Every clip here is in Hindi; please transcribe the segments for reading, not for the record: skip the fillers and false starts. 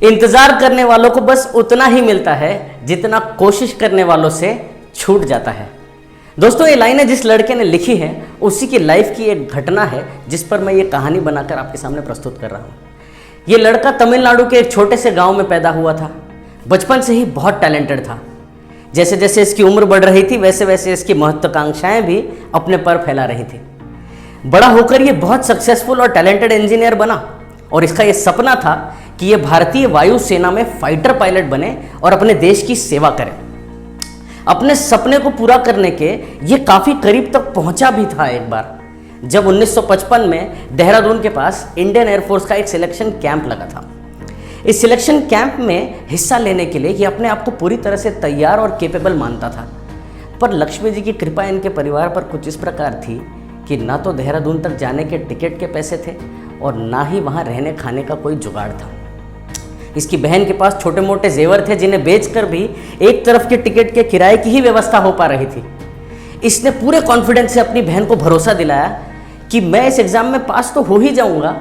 इंतजार करने वालों को बस उतना ही मिलता है जितना कोशिश करने वालों से छूट जाता है। दोस्तों, ये लाइनें जिस लड़के ने लिखी है उसी की लाइफ की एक घटना है जिस पर मैं ये कहानी बनाकर आपके सामने प्रस्तुत कर रहा हूँ। ये लड़का तमिलनाडु के एक छोटे से गांव में पैदा हुआ था। बचपन से ही बहुत टैलेंटेड था। जैसे जैसे इसकी उम्र बढ़ रही थी वैसे वैसे इसकी महत्वाकांक्षाएं भी अपने पर फैला रही थी। बड़ा होकर ये बहुत सक्सेसफुल और टैलेंटेड इंजीनियर बना और इसका ये सपना था कि ये भारतीय वायुसेना में फाइटर पायलट बने और अपने देश की सेवा करे। अपने सपने को पूरा करने के ये काफ़ी करीब तक पहुंचा भी था एक बार, जब 1955 में देहरादून के पास इंडियन एयरफोर्स का एक सिलेक्शन कैंप लगा था। इस सिलेक्शन कैंप में हिस्सा लेने के लिए ये अपने आप को पूरी तरह से तैयार और कैपेबल मानता था। पर लक्ष्मी जी की कृपा इनके परिवार पर कुछ इस प्रकार थी कि ना तो देहरादून तक जाने के टिकट के पैसे थे और ना ही वहाँ रहने खाने का कोई जुगाड़ था। इसकी बहन के पास छोटे मोटे जेवर थे जिन्हें बेचकर भी एक तरफ के टिकट के किराए की ही व्यवस्था हो पा रही थी। इसने पूरे कॉन्फिडेंस से अपनी बहन को भरोसा दिलाया कि मैं इस एग्ज़ाम में पास तो हो ही जाऊंगा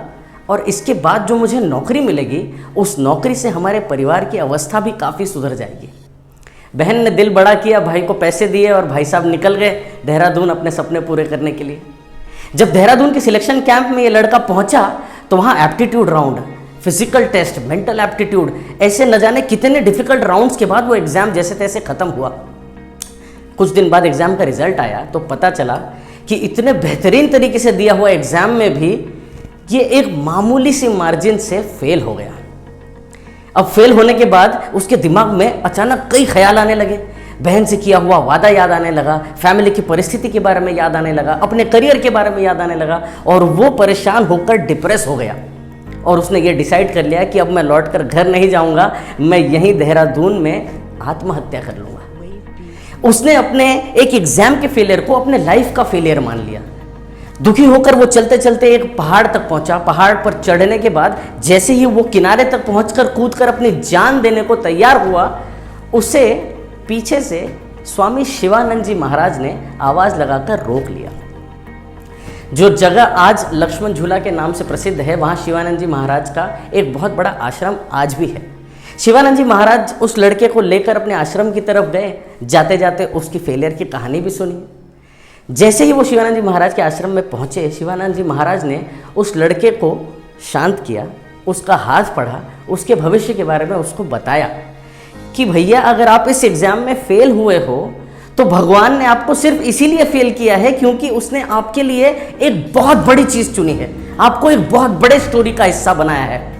और इसके बाद जो मुझे नौकरी मिलेगी उस नौकरी से हमारे परिवार की अवस्था भी काफ़ी सुधर जाएगी। बहन ने दिल बड़ा किया, भाई को पैसे दिए और भाई साहब निकल गए देहरादून अपने सपने पूरे करने के लिए। जब देहरादून के सिलेक्शन कैंप में ये लड़का पहुंचा तो वहाँ aptitude round, physical test, mental aptitude, ऐसे न जाने कितने डिफिकल्ट राउंड्स के बाद वो एग्ज़ाम जैसे तैसे ख़त्म हुआ। कुछ दिन बाद एग्ज़ाम का रिजल्ट आया तो पता चला कि इतने बेहतरीन तरीके से दिया हुआ एग्ज़ाम में भी ये एक मामूली सी मार्जिन से फेल हो गया। अब फेल होने के बाद उसके दिमाग में अचानक कई ख्याल आने लगे। बहन से किया हुआ वादा याद आने लगा, फैमिली की परिस्थिति के बारे में याद आने लगा, अपने करियर के बारे में याद आने लगा और वो परेशान होकर डिप्रेस हो गया। और उसने ये डिसाइड कर लिया कि अब मैं लौटकर घर नहीं जाऊंगा, मैं यहीं देहरादून में आत्महत्या कर लूँगा। उसने अपने एक एग्ज़ाम के फेलियर को अपने लाइफ का फेलियर मान लिया। दुखी होकर वो चलते चलते एक पहाड़ तक पहुंचा। पहाड़ पर चढ़ने के बाद जैसे ही वो किनारे तक पहुंचकर कूदकर अपनी जान देने को तैयार हुआ, उसे पीछे से स्वामी शिवानंद जी महाराज ने आवाज़ लगाकर रोक लिया। जो जगह आज लक्ष्मण झूला के नाम से प्रसिद्ध है, वहाँ शिवानंद जी महाराज का एक बहुत बड़ा आश्रम आज भी है। शिवानंद जी महाराज उस लड़के को लेकर अपने आश्रम की तरफ गए। जाते जाते उसकी फेलियर की कहानी भी सुनी। जैसे ही वो शिवानंद जी महाराज के आश्रम में पहुँचे, शिवानंद जी महाराज ने उस लड़के को शांत किया, उसका हाथ पढ़ा, उसके भविष्य के बारे में उसको बताया कि भैया अगर आप इस एग्ज़ाम में फेल हुए हो तो भगवान ने आपको सिर्फ इसीलिए फेल किया है क्योंकि उसने आपके लिए एक बहुत बड़ी चीज़ चुनी है, आपको एक बहुत बड़े स्टोरी का हिस्सा बनाया है।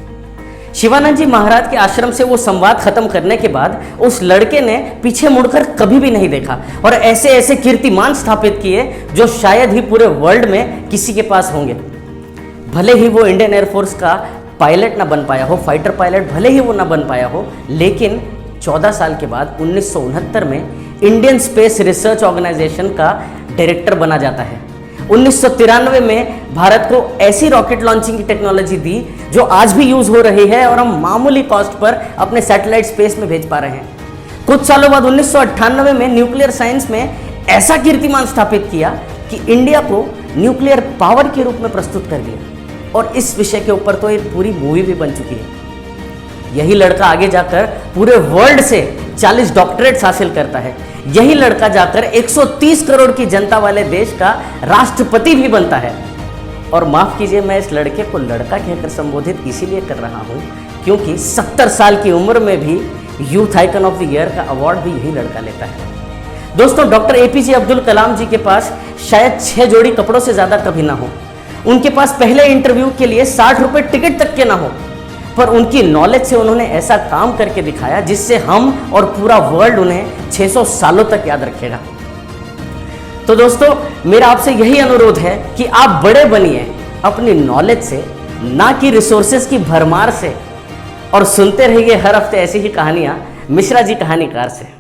शिवानंद जी महाराज के आश्रम से वो संवाद खत्म करने के बाद उस लड़के ने पीछे मुड़कर कभी भी नहीं देखा और ऐसे ऐसे कीर्तिमान स्थापित किए जो शायद ही पूरे वर्ल्ड में किसी के पास होंगे। भले ही वो इंडियन एयरफोर्स का पायलट ना बन पाया हो, फाइटर पायलट भले ही वो ना बन पाया हो, लेकिन 14 साल के बाद 1969 में इंडियन स्पेस रिसर्च ऑर्गेनाइजेशन का डायरेक्टर बना जाता है। 1993 में भारत को ऐसी रॉकेट लॉन्चिंग की टेक्नोलॉजी दी जो आज भी यूज हो रही है और हम मामूली कॉस्ट पर अपने सैटेलाइट स्पेस में भेज पा रहे हैं। कुछ सालों बाद 1998 में न्यूक्लियर साइंस में ऐसा कीर्तिमान स्थापित किया कि इंडिया को न्यूक्लियर पावर के रूप में प्रस्तुत कर दिया और इस विषय के ऊपर तो एक पूरी मूवी भी बन चुकी है। यही लड़का आगे जाकर पूरे वर्ल्ड से 40 डॉक्टरेट्स हासिल करता है। यही लड़का जाकर 130 करोड़ की जनता वाले देश का राष्ट्रपति भी बनता है। और माफ कीजिए, मैं इस लड़के को लड़का कहकर संबोधित इसीलिए कर रहा हूं क्योंकि 70 साल की उम्र में भी youth icon of the year का अवार्ड भी यही लड़का लेता है। दोस्तों, डॉक्टर एपीजे अब्दुल कलाम जी के पास शायद 6 जोड़ी कपड़ों से ज्यादा कभी ना हो। उनके पास पहले इंटरव्यू के लिए 60 रुपए टिकट तक के ना हो, पर उनकी नॉलेज से उन्होंने ऐसा काम करके दिखाया जिससे हम और पूरा वर्ल्ड उन्हें 600 सालों तक याद रखेगा। तो दोस्तों, मेरा आपसे यही अनुरोध है कि आप बड़े बनिए अपनी नॉलेज से, ना कि रिसोर्सेज की भरमार से, और सुनते रहिए हर हफ्ते ऐसी ही कहानियां मिश्रा जी कहानीकार से।